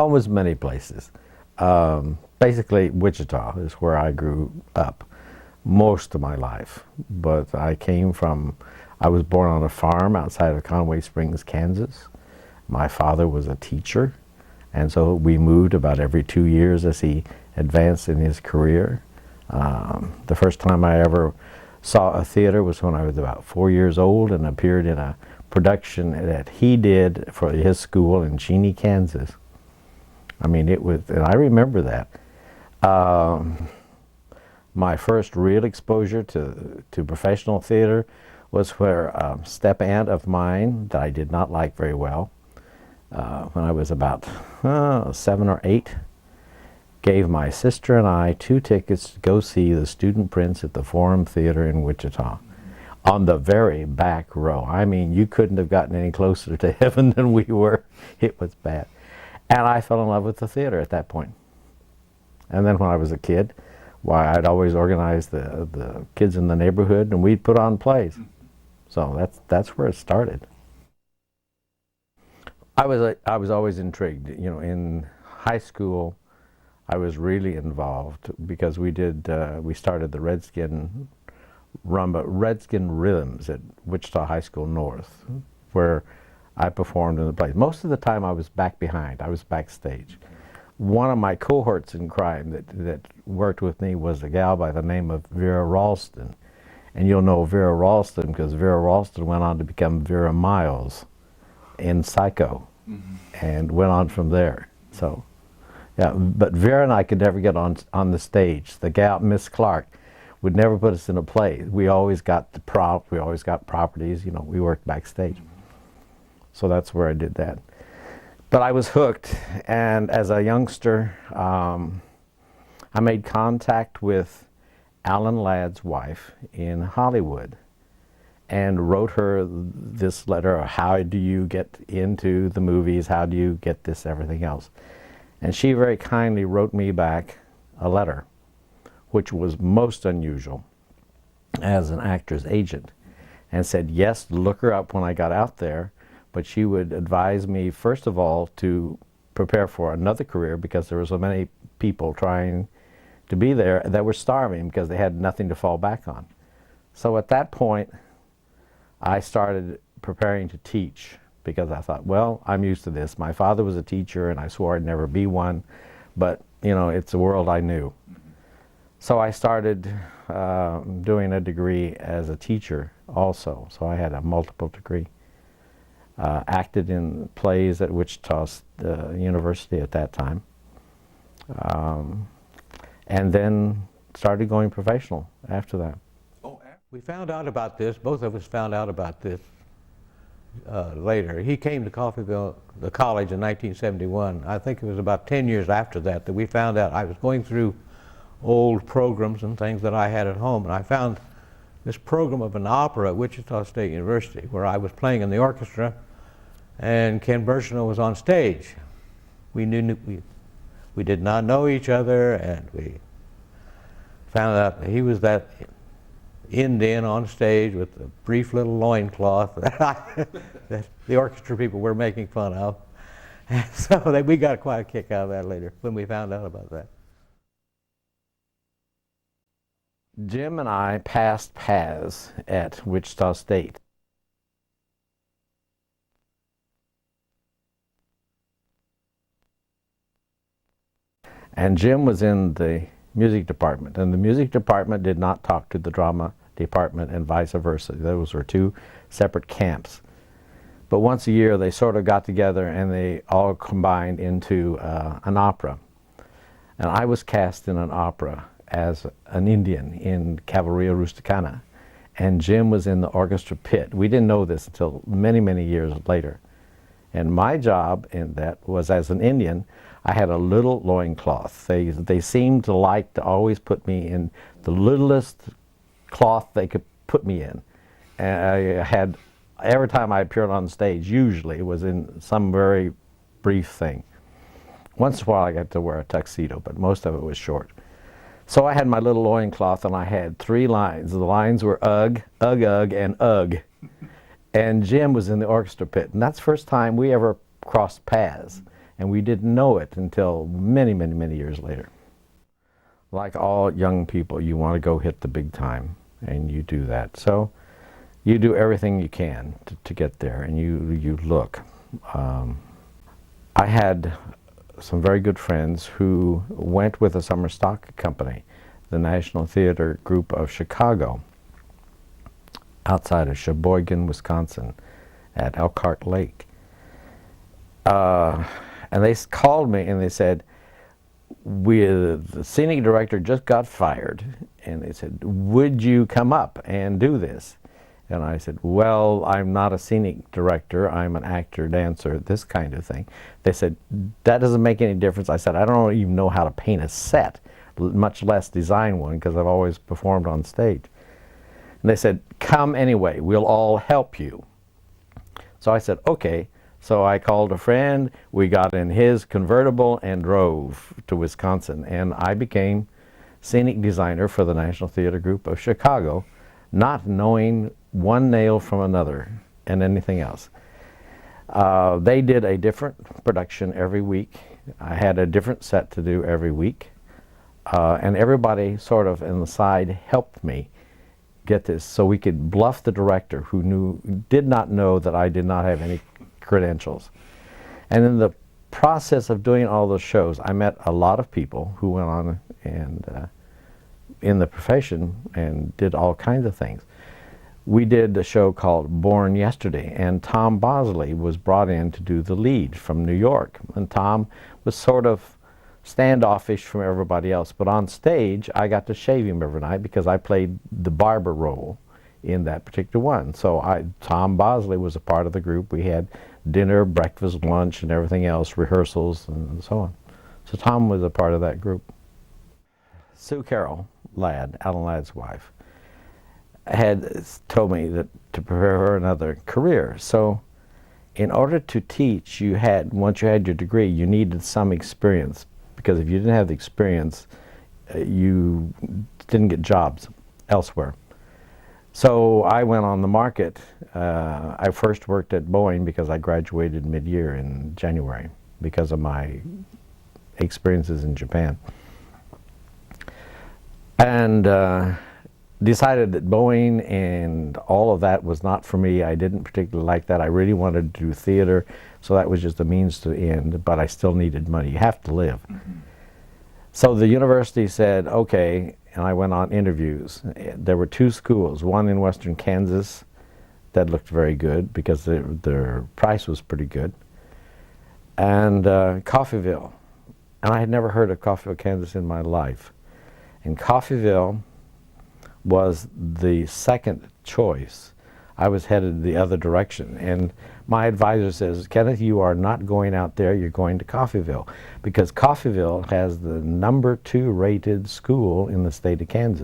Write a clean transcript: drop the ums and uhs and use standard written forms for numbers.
home was many places. Basically, Wichita is where I grew up most of my life. But I was born on a farm outside of Conway Springs, Kansas. My father was a teacher, and so we moved about every 2 years as he advanced in his career. The first time I ever saw a theater was when I was about 4 years old and appeared in a production that he did for his school in Cheney, Kansas. I mean, and I remember that. My first real exposure to professional theater was where a step-aunt of mine that I did not like very well, when I was about 7 or 8, gave my sister and I 2 tickets to go see The Student Prince at the Forum Theater in Wichita, on the very back row. I mean, you couldn't have gotten any closer to heaven than we were. It was bad. And I fell in love with the theater at that point. And then when I was a kid, why, I'd always organize the kids in the neighborhood, and we'd put on plays. So that's where it started. I was always intrigued. You know, in high school, I was really involved because we started the Redskin Rhythms at Wichita High School North, where I performed in the plays. Most of the time I was back behind. I was backstage. One of my cohorts in crime that worked with me was a gal by the name of Vera Ralston. And you'll know Vera Ralston because Vera Ralston went on to become Vera Miles in Psycho, and went on from there. So, yeah, but Vera and I could never get on the stage. The gal, Miss Clark, would never put us in a play. We always got the prop, we always got properties, you know, we worked backstage. So that's where I did that. But I was hooked, and as a youngster, I made contact with Alan Ladd's wife in Hollywood and wrote her this letter of how do you get into the movies, how do you get this, everything else. And she very kindly wrote me back a letter, which was most unusual as an actor's agent, and said, yes, look her up when I got out there, but she would advise me, first of all, to prepare for another career because there were so many people trying to be there that were starving because they had nothing to fall back on. So at that point, I started preparing to teach because I thought, well, I'm used to this. My father was a teacher and I swore I'd never be one, but you know, it's a world I knew. So I started doing a degree as a teacher also. So I had a multiple degree. Acted in plays at Wichita University at that time. And then started going professional after that. Oh, we found out about this, both of us found out about this later. He came to Coffeyville, the college, in 1971. I think it was about 10 years after that we found out. I was going through old programs and things that I had at home, and I found this program of an opera at Wichita State University where I was playing in the orchestra and Ken Burchinal was on stage. We did not know each other, and we found out that he was that Indian on stage with a brief little loincloth that the orchestra people were making fun of. And so we got quite a kick out of that later when we found out about that. Jim and I passed paths at Wichita State. And Jim was in the music department, and the music department did not talk to the drama department and vice versa. Those were 2 separate camps. But once a year they sort of got together and they all combined into an opera. And I was cast in an opera as an Indian in Cavalleria Rusticana, and Jim was in the orchestra pit. We didn't know this until many, many years later. And my job in that was, as an Indian, I had a little loincloth. They seemed to like to always put me in the littlest cloth they could put me in. And I had, every time I appeared on stage, usually it was in some very brief thing. Once in a while I got to wear a tuxedo, but most of it was short. So I had my little loincloth and I had 3 lines. The lines were ugh, ugh, ugh, and ugh. And Jim was in the orchestra pit, and that's the first time we ever crossed paths. and we didn't know it until many, many, many years later. Like all young people, you want to go hit the big time, and you do that. So you do everything you can to get there, and you look. I had some very good friends who went with a summer stock company, the National Theatre Group of Chicago, outside of Sheboygan, Wisconsin, at Elkhart Lake. And they called me and they said, the scenic director just got fired, and they said, would you come up and do this? And I said, well, I'm not a scenic director, I'm an actor, dancer, this kind of thing. They said, that doesn't make any difference. I said, I don't even know how to paint a set, much less design one, because I've always performed on stage. And they said, come anyway, we'll all help you. So I said, okay. So I called a friend, we got in his convertible and drove to Wisconsin, and I became scenic designer for the National Theatre Group of Chicago, not knowing one nail from another and anything else. They did a different production every week. I had a different set to do every week, and everybody sort of in the side helped me get this, so we could bluff the director who did not know that I did not have any credentials. And in the process of doing all those shows, I met a lot of people who went on and in the profession and did all kinds of things. We did a show called Born Yesterday, and Tom Bosley was brought in to do the lead from New York. And Tom was sort of standoffish from everybody else, but on stage I got to shave him every night because I played the barber role in that particular one. So Tom Bosley was a part of the group. We had dinner, breakfast, lunch, and everything else, rehearsals, and so on. So Tom was a part of that group. Sue Carroll Ladd, Alan Ladd's wife, had told me that to prepare her another career. So in order to teach, once you had your degree, you needed some experience, because if you didn't have the experience, you didn't get jobs elsewhere. So I went on the market. I first worked at Boeing because I graduated mid-year in January because of my experiences in Japan. And decided that Boeing and all of that was not for me. I didn't particularly like that. I really wanted to do theater, so that was just a means to the end, but I still needed money. You have to live. Mm-hmm. So the university said, okay, and I went on interviews. There were two schools, one in western Kansas that looked very good because their price was pretty good, and Coffeyville. And I had never heard of Coffeyville, Kansas in my life. And Coffeyville was the second choice. I was headed the other direction, and my advisor says, Kenneth, you are not going out there, you're going to Coffeyville, because Coffeyville has the #2 rated school in the state of Kansas.